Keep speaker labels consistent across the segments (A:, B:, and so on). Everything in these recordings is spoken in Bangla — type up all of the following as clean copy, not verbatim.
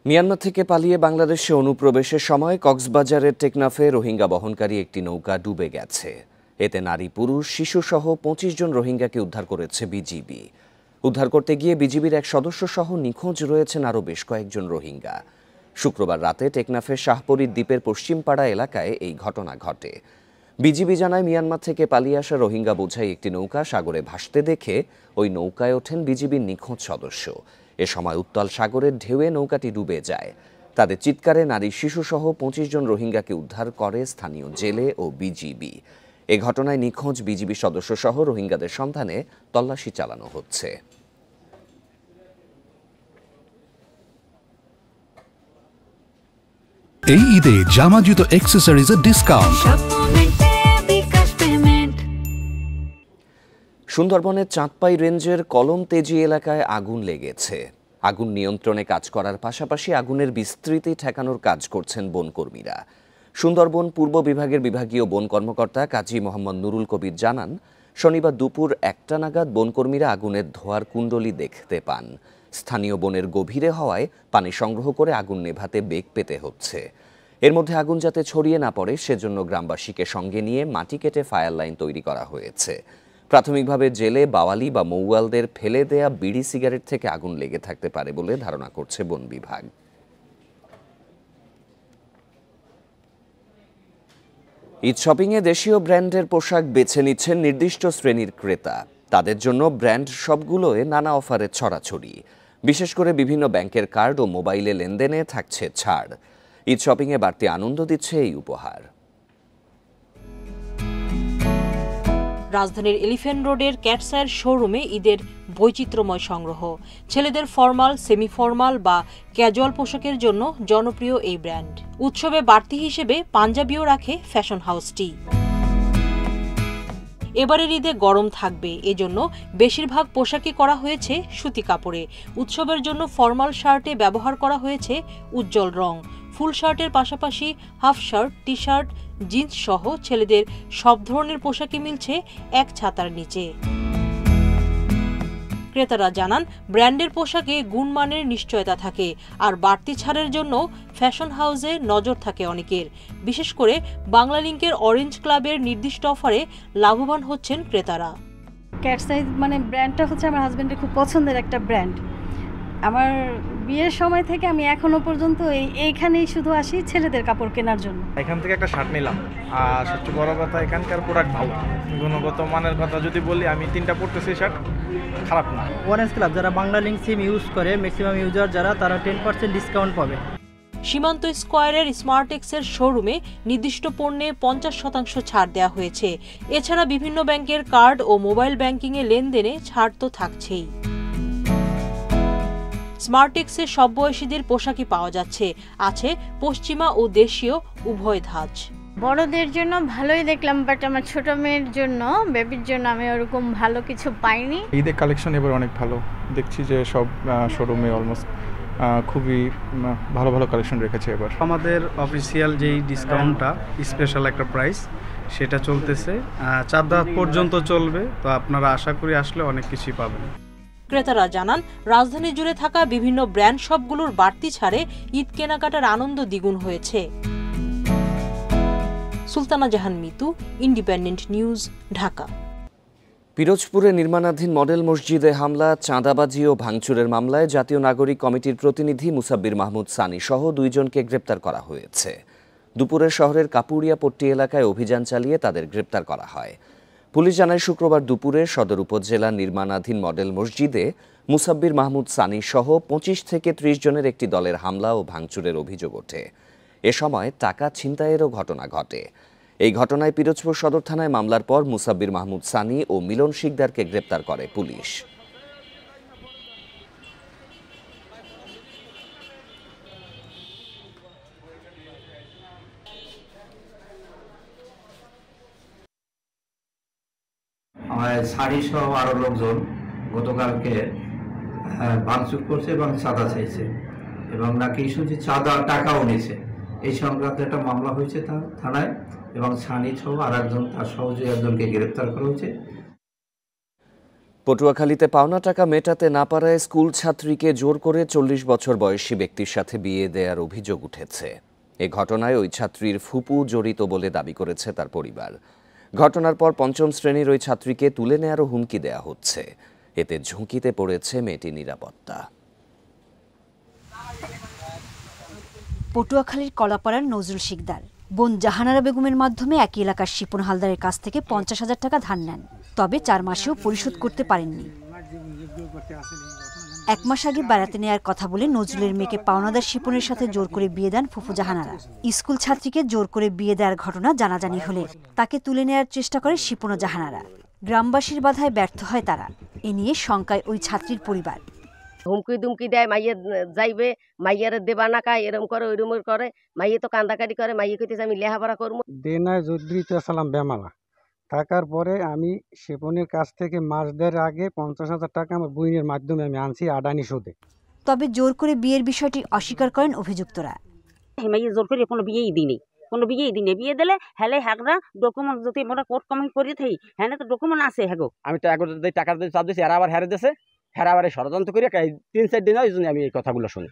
A: মিয়ানমার থেকে পালিয়ে বাংলাদেশে অনুপ্রবেশের সময় কক্সবাজারের টেকনাফে রোহিঙ্গা বহনকারী একটি নৌকা ডুবে গেছে। এতে নারী, পুরুষ, শিশুসহ ২৫ জন রোহিঙ্গাকে উদ্ধার করেছে বিজিবি। উদ্ধার করতে গিয়ে বিজিবির এক সদস্য সহ নিখোঁজ রয়েছেন আরও বেশ কয়েকজন রোহিঙ্গা। শুক্রবার রাতে টেকনাফের শাহপরীর দ্বীপের পশ্চিমপাড়া এলাকায় এই ঘটনা ঘটে। বিজিবি জানায়, মিয়ানমার থেকে পালিয়ে আসা রোহিঙ্গা বোঝাই একটি নৌকা সাগরে ভাসতে দেখে ওই নৌকায় ওঠেন বিজিবির নিখোঁজ সদস্য। এ সময় উত্তাল সাগরের ঢেউয়ে নৌকাটি ডুবে যায়। তাদের চিৎকারে নারী, শিশুসহ ২৫ জন রোহিঙ্গাকে উদ্ধার করে স্থানীয় জেলে ও বিজিবি। এ ঘটনায় নিখোঁজ বিজিবি সদস্য সহ রোহিঙ্গাদের সন্ধানে তল্লাশি চালানো হচ্ছে।
B: এই ঈদে জামা জুতো অ্যাক্সেসরিজের ডিসকাউন্ট।
A: সুন্দরবনের চাঁদপাই রেঞ্জের কলম তেজি এলাকায় আগুন লেগেছে। আগুন নিয়ন্ত্রণে কাজ করার পাশাপাশি আগুনের বিস্তৃতি ঠেকানোর কাজ করছেন বনকর্মীরা। সুন্দরবন পূর্ব বিভাগের বিভাগীয় বন কর্মকর্তা কাজী মোহাম্মদ নুরুল কবির জানান, শনিবার দুপুর ১টা নাগাদ বনকর্মীরা আগুনের ধোঁয়ার কুণ্ডলী দেখতে পান। স্থানীয় বনের গভীরে হওয়ায় পানি সংগ্রহ করে আগুন নেভাতে বেগ পেতে হচ্ছে। এর মধ্যে আগুন যাতে ছড়িয়ে না পড়ে সেজন্য গ্রামবাসীকে সঙ্গে নিয়ে মাটি কেটে ফায়ার লাইন তৈরি করা হয়েছে। প্রাথমিকভাবে জেলে, বাওয়ালি বা মৌয়ালদের ফেলে দেয়া বিড়ি সিগারেট থেকে আগুন লেগে থাকতে পারে বলে ধারণা করছে বন বিভাগ। ঈদ শপিংয়ে দেশীয় ব্র্যান্ডের পোশাক বেছে নিচ্ছেন নির্দিষ্ট শ্রেণীর ক্রেতা। তাদের জন্য ব্র্যান্ড শপগুলোয় নানা অফারের ছড়াছড়ি। বিশেষ করে বিভিন্ন ব্যাংকের কার্ড ও মোবাইলে লেনদেনে থাকছে ছাড়। ঈদ শপিংয়ে বাড়তি আনন্দ দিচ্ছে এই উপহার।
C: রাজধানীর এলিফ্যান্ট রোডের ক্যাটসায়ের শোরুমে ঈদের বৈচিত্র্যময় সংগ্রহ। ছেলেদের ফরমাল, সেমি ফরমাল বা ক্যাজুয়াল পোশাকের জন্য জনপ্রিয় এই ব্র্যান্ড। উৎসবে বাড়তি হিসেবে পাঞ্জাবিও রাখে ফ্যাশন হাউসটি। এবারের ঈদে গরম থাকবে, এজন্য বেশিরভাগ পোশাকই করা হয়েছে সুতি কাপড়ে। উৎসবের জন্য ফরমাল শার্টে ব্যবহার করা হয়েছে উজ্জ্বল রং। ফুল শার্টের পাশাপাশি half shirt, T shirt, jeans সহ ছেলেদের সব ধরনের পোশাকই মিলছে এক ছাতার নিচে। ক্রেতারা জানান, ব্র্যান্ডের পোশাকে গুণমানের নিশ্চয়তা থাকে, আর বাড়তি ছাড়ের জন্য ফ্যাশন হাউসে নজর থাকে অনেকের। বিশেষ করে বাংলালিংকের অরেঞ্জ ক্লাবের নির্দিষ্ট অফারে লাভবান হচ্ছেন ক্রেতারা।
D: ক্যাটসাইজ ব্র্যান্ডটা হচ্ছে আমার হাজবেন্ডের খুব পছন্দের একটা ব্র্যান্ড। আমার বিয়ের সময় থেকে আমি এখনো পর্যন্ত এইখানেই শুধু আসি ছেলেদের কাপড় কেনার জন্য।
E: এখান থেকে একটা শার্ট নিলাম, আর সবচেয়ে বড় কথা এখানকার প্রোডাক্ট ভালো। গুণগত মানের কথা যদি বলি, আমি 3টা পড়তেছি, শার্ট খারাপ না।
F: অরেঞ্জ ক্লাব যারা বাংলালিংক সিম ইউজ করে, ম্যাক্সিমাম ইউজার যারা, তারা 10% ডিসকাউন্ট পাবে।
C: সীমান্ত স্কয়ারের স্মার্টেক্সের শোরুমে নির্দিষ্ট পণ্যে 50% ছাড় দেওয়া হয়েছে। এছাড়া বিভিন্ন ব্যাংকের কার্ড ও মোবাইল ব্যাংকিংয়ে লেনদেনে ছাড় তো থাকছেই। স্মার্টেক্সে সব বয়সীদের পোশাকই পাওয়া যাচ্ছে। আছে পশ্চিমা ও দেশীয় উভয় ধাঁচ।
G: বড়দের জন্য ভালোই দেখলাম, বাট আমার ছোট মেয়ের জন্য, বেবির জন্য আমি ওরকম ভালো কিছু পাইনি।
H: ঈদের কালেকশন এবার অনেক ভালো দেখছি, যে সব শোরুমে অলমোস্ট খুবই ভালো ভালো কালেকশন রেখেছে এবার।
E: আমাদের অফিসিয়াল যেই ডিসকাউন্টটা, স্পেশাল একটা প্রাইস, সেটা চলতেছে 4 রাত পর্যন্ত চলবে। তো আপনারা আশা করি আসলে অনেক কিছুই পাবেন।
C: ক্রেতারা জানান, রাজধানী জুড়ে থাকা বিভিন্ন ব্র্যান্ড শপগুলোর বাড়তি ছাড়ে ঈদ কেনাকাটার আনন্দ দ্বিগুণ হয়েছে। সুলতানা জাহান মিতু, ইন্ডিপেন্ডেন্ট নিউজ, ঢাকা।
A: পিরোজপুরে নির্মাণাধীন মডেল মসজিদে হামলা, চাঁদাবাজি ও ভাঙচুরের মামলায় জাতীয় নাগরিক কমিটির প্রতিনিধি মুসাব্বির মাহমুদ সানি সহ 2 জনকে গ্রেপ্তার করা হয়েছে। দুপুরে শহরের কাপুরিয়া পট্টি এলাকায় অভিযান চালিয়ে তাদের গ্রেপ্তার করা হয়। পুলিশ জানায়, শুক্রবার দুপুরে সদর উপজেলার নির্মাণাধীন মডেল মসজিদে মুসাব্বির মাহমুদ সানি সহ 25 থেকে 30 জনের একটি দলের হামলা ও ভাঙচুরের অভিযোগ ওঠে। এ সময় টাকা ছিনতাইয়েরও ঘটনা ঘটে। এই ঘটনায় পিরোজপুর সদর থানায় মামলার পর মুসাব্বির মাহমুদ সানি ও মিলন শিকদারকে গ্রেপ্তার করে পুলিশ।
I: আমাদের সারি সহ আরো লোকজন গতকালকে ভাঙচুর করছে এবং চাঁদা চাইছে, এবং নাকি শুধু চাঁদা টাকাও নিয়েছে। এই সংক্রান্ত একটা মামলা হয়েছে থানায়, এবং সানি সহ আর একজন, তার সহযোগী একজনকে গ্রেপ্তার করা হয়েছে।
A: পটুয়াখালীতে পাওনা টাকা মেটাতে না পারায় স্কুল ছাত্রীকে জোর করে 40 বছর বয়সী ব্যক্তির সাথে বিয়ে দেওয়ার অভিযোগ উঠেছে। এ ঘটনায় ওই ছাত্রীর ফুপু জড়িত বলে দাবি করেছে তার পরিবার। ঘটনার পর পঞ্চম শ্রেণীর ওই ছাত্রীকে তুলে নেয়ারও হুমকি দেয়া হচ্ছে। এতে ঝুঁকিতে পড়েছে মেয়েটির নিরাপত্তা।
J: পটুয়াখালীর কলাপাড়ার নজরুল শিকদার বোন জাহানারা বেগমের মাধ্যমে একই এলাকার শিপন হালদারের কাছ থেকে 50,000 টাকা ধার নেন, তবে 4 মাসেও পরিশোধ করতে পারেননি। 1 মাস আগে বেড়াতে নেয়ার কথা বলে নজরুলের মেয়েকে পাওনাদার শিপনের সাথে জোর করে বিয়ে দেন ফুফু জাহানারা। স্কুল ছাত্রীকে জোর করে বিয়ে দেওয়ার ঘটনা জানাজানি হলে তাকে তুলে নেয়ার চেষ্টা করে শিপন ও জাহানারা। গ্রামবাসীর বাধায় ব্যর্থ হয় তারা। এ নিয়ে শঙ্কায় ওই ছাত্রীর পরিবার।
K: হুমকি দুমকি দেয়, মাইয়ে যাইবে, মাইয়ার দেবা না কায়, এরম করে ওইরম করে, মাইয়ে তো কান্দাকাটি করে, মাইয়ে কইতেছে আমি লেখাপড়া করবো।
L: দেনায় জদ্রিত সালাম বেমালা থাকার পরে আমি শিপনের কাছ থেকে মাস দেড় আগে 50,000 টাকা আমার বইনের মাধ্যমে আমি আনছি আডানি সুদে।
J: তবে জোর করে বিয়ের বিষয়টি অস্বীকার করেন অভিযুক্তরা।
K: মাইয়ে জোর করে কোনো বিয়েই দিইনি, কোনো বিয়েই দিনে, বিয়ে দিলে হেলে হ্যাকরা ডকুমেন্ট যদি আমরা কোর্ট কমিটি করিয়ে থাকি, হ্যাঁ তো ডকুমেন্ট আছে হ্যাগো। আমি টাকা চাপ দিয়েছি, এরা আবার হেরে দিয়েছে, হেরা আবার ষড়যন্ত্র করে 3-4 দিন হয় আমি এই কথাগুলো শুনি।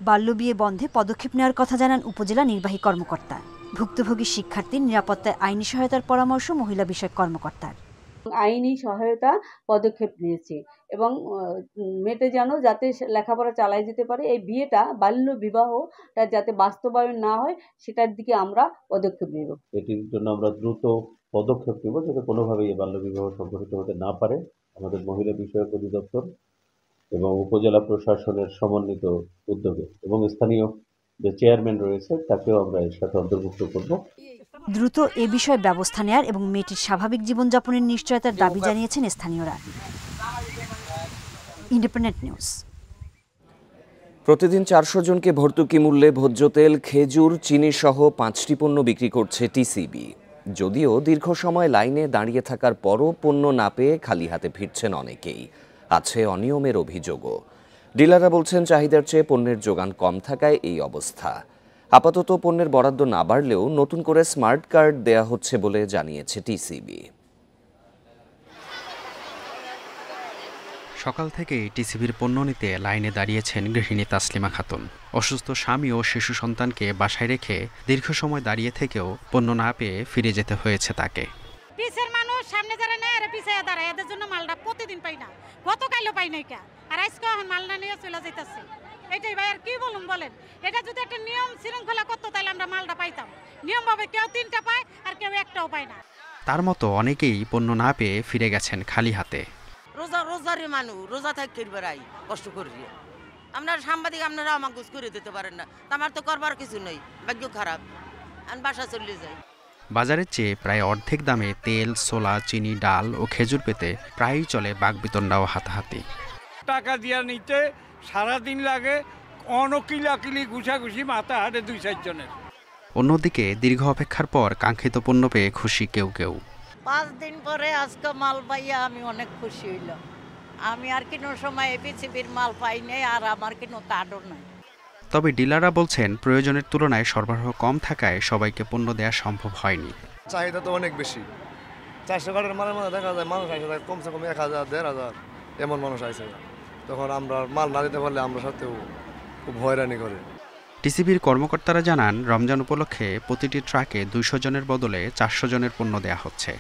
J: বাল্যবিয়ে বন্ধে পদক্ষেপ নেওয়ার কথা জানান উপজেলা নির্বাহী কর্মকর্তা। ভুক্তভোগী শিক্ষার্থীর নিরাপত্তায় আইনি সহায়তার পরামর্শ মহিলা বিষয়ক কর্মকর্তার।
M: আইনি সহায়তা পদক্ষেপ নিয়েছে এবং মেয়েটা যেন যাতে লেখাপড়া চালাই যেতে পারে, এই বিয়েটা বাল্য বিবাহটা যাতে বাস্তবায়ন না হয় সেটার দিকে আমরা পদক্ষেপ নেব।
N: এটির জন্য আমরা দ্রুত পদক্ষেপ নেব যাতে কোনোভাবেই এই বাল্য বিবাহ সংঘটিত হতে না পারে। আমাদের মহিলা বিষয়ক অধিদপ্তর এবং উপজেলা প্রশাসনের সমন্বিত উদ্যোগে এবং স্থানীয় যে চেয়ারম্যান রয়েছে তাকেও আমরা এর সাথে অন্তর্ভুক্ত করব।
J: দ্রুত এ বিষয়ে ব্যবস্থা নেয়ার এবং মেয়েটির স্বাভাবিক জীবনযাপনের নিশ্চয়তার দাবি জানিয়েছেন স্থানীয়রা। Independent news.
A: প্রতিদিন 400 জনকে ভর্তুকি মূল্যে ভোজ্য তেল, খেজুর, চিনি সহ 5টি পণ্য বিক্রি করছে টিসিবি। যদিও দীর্ঘ সময় লাইনে দাঁড়িয়ে থাকার পরও পণ্য না পেয়ে খালি হাতে ফিরছেন অনেকেই। আছে অনিয়মের অভিযোগও। ডিলাররা বলছেন চাহিদার চেয়ে পণ্যের যোগান কম থাকায় এই অবস্থা। আপাতত পণ্যের বরাদ্দ না বাড়লেও নতুন করে স্মার্ট কার্ড দেয়া হচ্ছে বলে জানিয়েছে টিসিবি।
O: সকাল থেকেই টিসিবির পণ্য নিতে লাইনে দাঁড়িয়েছেন গৃহিণী তাসলিমা খাতুন। অসুস্থ স্বামী ও শিশু সন্তানকে বাসায় রেখে দীর্ঘ সময় দাঁড়িয়ে থেকেও পণ্য না পেয়ে ফিরে যেতে হয়েছে তাকে।
P: পিছের মানুষ সামনে যারা নেয় আর পিছিয়ে দাঁড়ায়, এদের জন্য মালটা প্রতিদিন পাই না, গতকালও পাই নাই কা, আর আজকে এখন মালটা নিয়ে চলে যাইতেছে। এটাই ভাই আর কি বলুন বলেন, এটা যদি একটা নিয়ম শৃঙ্খলা করতো তাহলে আমরা মালটা পাইতাম। নিয়মভাবে কেউ 3টা পায় আর কেউ 1টাও পায় না।
O: তার মতো অনেকেই পণ্য না পেয়ে ফিরে গেছেন খালি হাতে।
Q: রোজারে মানুষ রোজা থাকি বেড়াই কষ্ট করি, আপনার সাংবাদিক আপনারা আমাকে গুছ করে দিতে পারেন না, আমার তো করবার কিছু নেই, ভাগ্য খারাপ, আমি বাসা চলে যাই।
O: বাজারের চেয়ে প্রায় অর্ধেক দামে তেল, ছোলা, চিনি, ডাল ও খেজুর পেতে প্রায়ই চলে বাগবিতণ্ডা ও হাতাহাতি।
R: টাকা দিয়া নিতে সারাদিন লাগে, অনকিলাকিলি ঘুষাঘুষি মাথা হাতে 2-4 জনের।
O: অন্যদিকে দীর্ঘ অপেক্ষার পর কাঙ্ক্ষিত পণ্য পেয়ে খুশি কেউ কেউ।
S: 5 দিন পরে আজকে মাল পাইয়া আমি অনেক খুশি হইলাম। আমি আর কোনো সময় এপিসিবির মাল পাই নাই, আর আমার কোনো কার্ডও নাই।
O: তবে ডিলাররা বলছেন প্রয়োজনের তুলনায় সরবরাহ কম থাকায় সবাইকে পণ্য দেওয়া সম্ভব হয়নি।
T: চাহিদা তো অনেক বেশি, 400 কার্ডের মালের মধ্যে দেখা যায় মানুষ আসে কমসে কম 1000-1500 এমন মানুষ আসে, তখন আমরা মাল না দিতে পারলে আমরা সাথেও খুব হয়রানি করে।
O: টিসিবির কর্মকর্তারা জানান রমজান উপলক্ষে প্রতিটি ট্রাকে 200 জনের বদলে 400 জনের পণ্য দেওয়া হচ্ছে।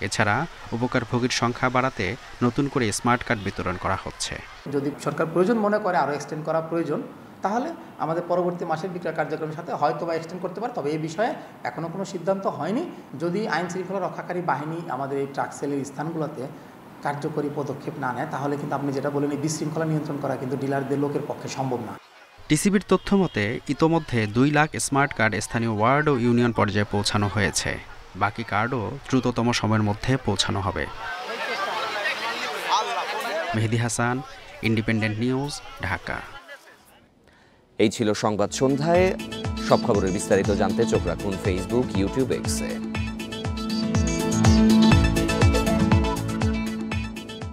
O: এছাড়া উপকারভোগীর সংখ্যা বাড়াতে নতুন করে স্মার্ট কার্ড বিতরণ করা হচ্ছে।
U: যদি সরকার প্রয়োজন মনে করে আরও এক্সটেন্ড করা প্রয়োজন, তাহলে আমাদের পরবর্তী মাসের বিক্রয় কার্যক্রমের সাথে হয়তো বা এক্সটেন্ড করতে পারে, তবে এই বিষয়ে এখনও কোনো সিদ্ধান্ত হয়নি। যদি আইন শৃঙ্খলা রক্ষাকারী বাহিনী আমাদের এই ট্রাক সেলের স্থানগুলোতে কার্যকরী পদক্ষেপ না নেয়, তাহলে কিন্তু আপনি যেটা বলেন এই বিশৃঙ্খলা নিয়ন্ত্রণ করা কিন্তু ডিলারদের লোকের পক্ষে সম্ভব না।
O: টিসিবির তথ্য মতে ইতোমধ্যে 2 লাখ স্মার্ট কার্ড স্থানীয় ওয়ার্ড ও ইউনিয়ন পর্যায়ে পৌঁছানো হয়েছে। বাকি কার্ডও দ্রুততম সময়ের মধ্যে পৌঁছানো হবে। Mehedi Hasan, independent news, Dhaka.
A: এই ছিল সংবাদ সন্ধ্যায়। সব খবরের বিস্তারিত জানতে চোখ রাখুন ফেসবুক, ইউটিউব, এক্সে।